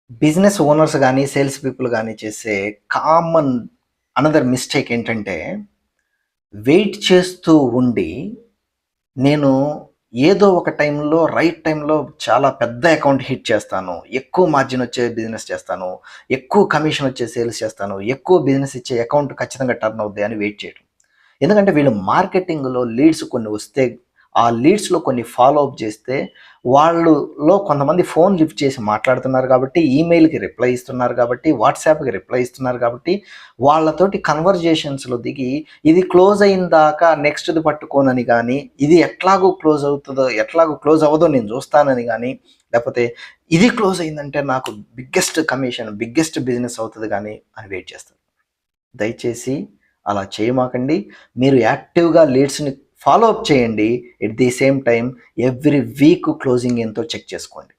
Business owners గానీ, sales people గానీ చేసే కామన్ అనదర్ మిస్టేక్ ఏంటంటే, వెయిట్ చేస్తూ ఉండి, నేను ఏదో ఒక టైంలో, రైట్ టైంలో చాలా పెద్ద అకౌంట్ హిట్ చేస్తాను. ఎక్కువ మార్జిన్ వచ్చే బిజినెస్ చేస్తాను. ఎక్కువ కమిషన్ వచ్చే సేల్స్ చేస్తాను. ఎక్కువ బిజినెస్ ఇచ్చే అకౌంట్ ఖచ్చితంగా టర్న్ అవుద్ది అని వెయిట్ చేయడం. ఎందుకంటే వీళ్ళు మార్కెటింగ్‌లో లీడ్స్ కొన్ని వస్తే, ఆ లీడ్స్‌లో కొన్ని ఫాలో అప్ చేస్తే, వాళ్ళలో కొంతమంది ఫోన్ లిఫ్ట్ చేసి మాట్లాడుతున్నారు కాబట్టి, ఈమెయిల్‌కి రిప్లై ఇస్తున్నారు కాబట్టి, వాట్సాప్‌కి రిప్లై ఇస్తున్నారు కాబట్టి, వాళ్ళతోటి కన్వర్జేషన్స్‌లో దిగి, ఇది క్లోజ్ అయిన దాకా నెక్స్ట్‌ది పట్టుకోనని గానీ, ఇది ఎట్లాగో క్లోజ్ అవుతదో, ఎట్లాగో క్లోజ్ అవ్వదో నేను చూస్తానని గానీ, లేపోతే ఇది క్లోజ్ అయిందంటే నాకు బిగ్గెస్ట్ కమిషన్, బిగ్గెస్ట్ బిజినెస్ అవుతది గానీ అని వెయిట్ చేస్తారు. దయచేసి అలా చేయమాకండి. మీరు యాక్టివ్‌గా లీడ్స్‌ని ఫాలో అప్ చేయండి. At the same time every week closing ఎంతో చెక్ చేసుకోండి.